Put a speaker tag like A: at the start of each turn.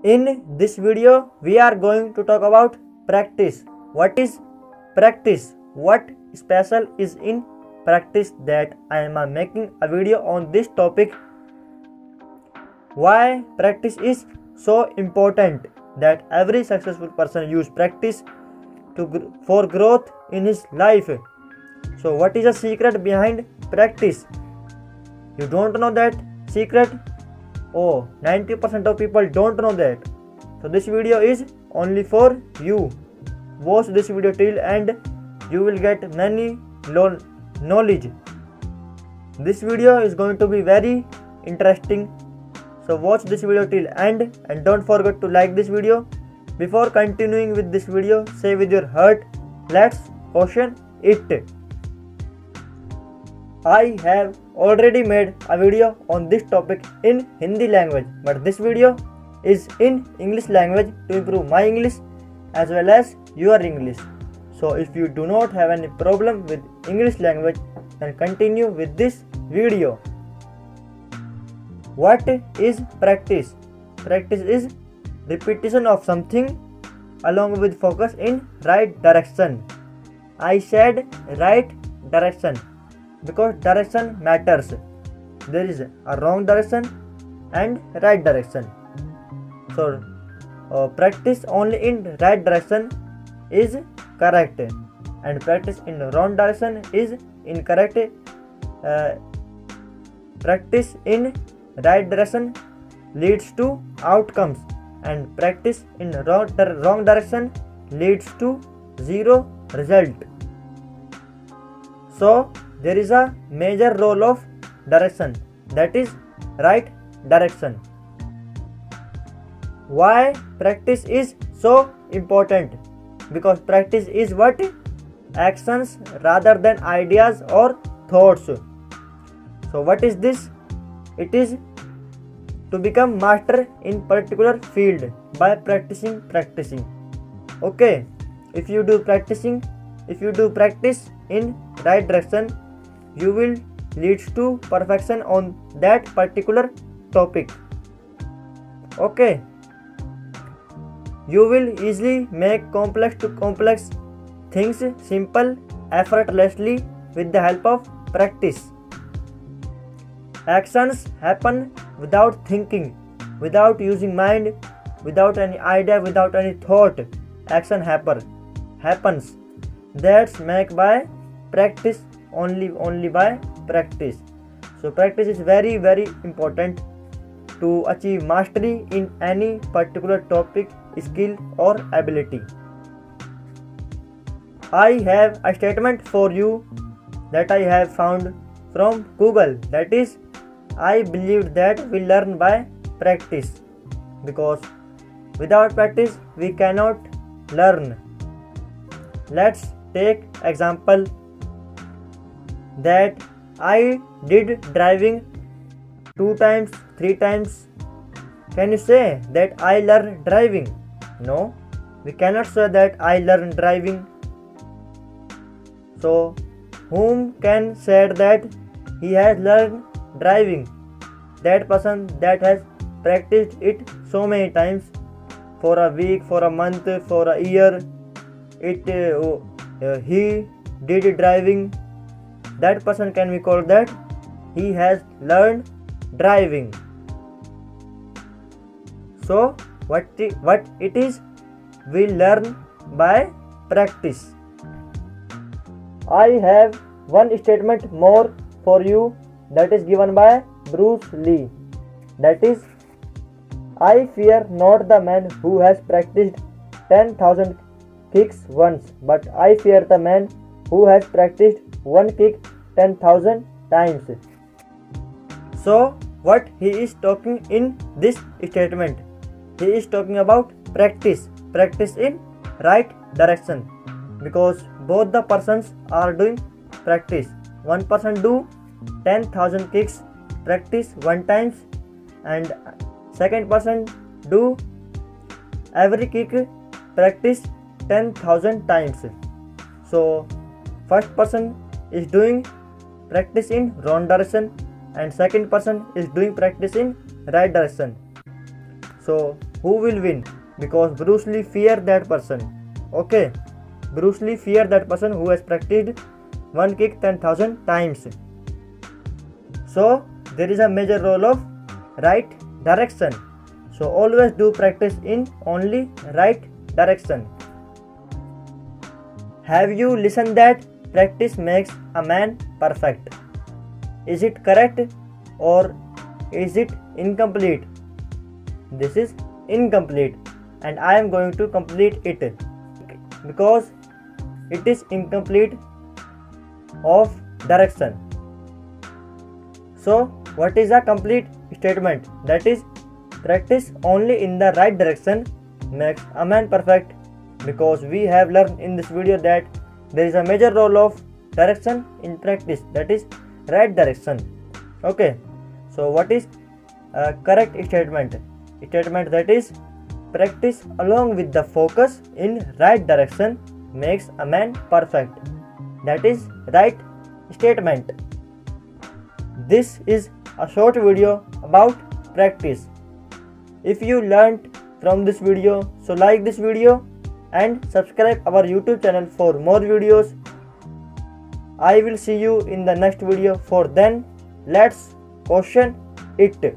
A: In this video, we are going to talk about practice. What is practice? What special is in practice that I am making a video on this topic? Why practice is so important that every successful person use practice for growth in his life. So what is the secret behind practice? You don't know that secret? Oh, 90% of people don't know that. So this video is only for you. Watch this video till end. You will get many knowledge. This video is going to be very interesting. So watch this video till end and don't forget to like this video. Before continuing with this video, say with your heart, let's question it. I have already made a video on this topic in Hindi language, but this video is in English language to improve my English as well as your English. So if you do not have any problem with English language, then continue with this video. What is practice? Practice is repetition of something along with focus in right direction. I said right direction because direction matters. There is a wrong direction and right direction. So practice only in right direction is correct and practice in wrong direction is incorrect. Practice in right direction leads to outcomes and practice in wrong direction leads to zero result. So there is a major role of direction, that is right direction. Why practice is so important? Because practice is what? Actions rather than ideas or thoughts. So what is this? It is to become master in particular field by practicing. Okay, if you do practice in right direction, you will lead to perfection on that particular topic. Okay, you will easily make complex things simple effortlessly with the help of practice. Actions happen without thinking, without using mind, without any idea, without any thought. Action happens. That's made by practice, only by practice. So practice is very important to achieve mastery in any particular topic, skill or ability. I have a statement for you that I have found from Google, that is, I believe that we learn by practice, because without practice we cannot learn. Let's take example that I did driving 2 times, 3 times. Can you say that I learned driving? No, we cannot say that I learned driving. So whom can say that he has learned driving? That person that has practiced it so many times, for a week, for a month, for a year, he did driving. That person can be called that he has learned driving. So what it is? We learn by practice. I have one statement more for you that is given by Bruce Lee. That is, I fear not the man who has practiced 10,000 kicks once, but I fear the man who has practiced one kick 10,000 times. So what he is talking in this statement? He is talking about practice in right direction, because both the persons are doing practice. One person do 10,000 kicks practice 1 times, and second person do every kick practice 10,000 times. So first person is doing practice in wrong direction and second person is doing practice in right direction. So who will win? Because Bruce Lee feared that person. Okay, Bruce Lee feared that person who has practiced one kick 10,000 times. So there is a major role of right direction. So always do practice in only right direction. Have you listened that practice makes a man perfect? Is it correct or is it incomplete? This is incomplete and I am going to complete it because it is incomplete of direction. So what is a complete statement? That is, practice only in the right direction makes a man perfect, because we have learned in this video that there is a major role of direction in practice, that is right direction. Okay, so what is a correct statement? Statement that is, practice along with the focus in right direction makes a man perfect. That is right statement. This is a short video about practice. If you learnt from this video, so like this video and subscribe our YouTube channel for more videos. I will see you in the next video. For then, let's question it.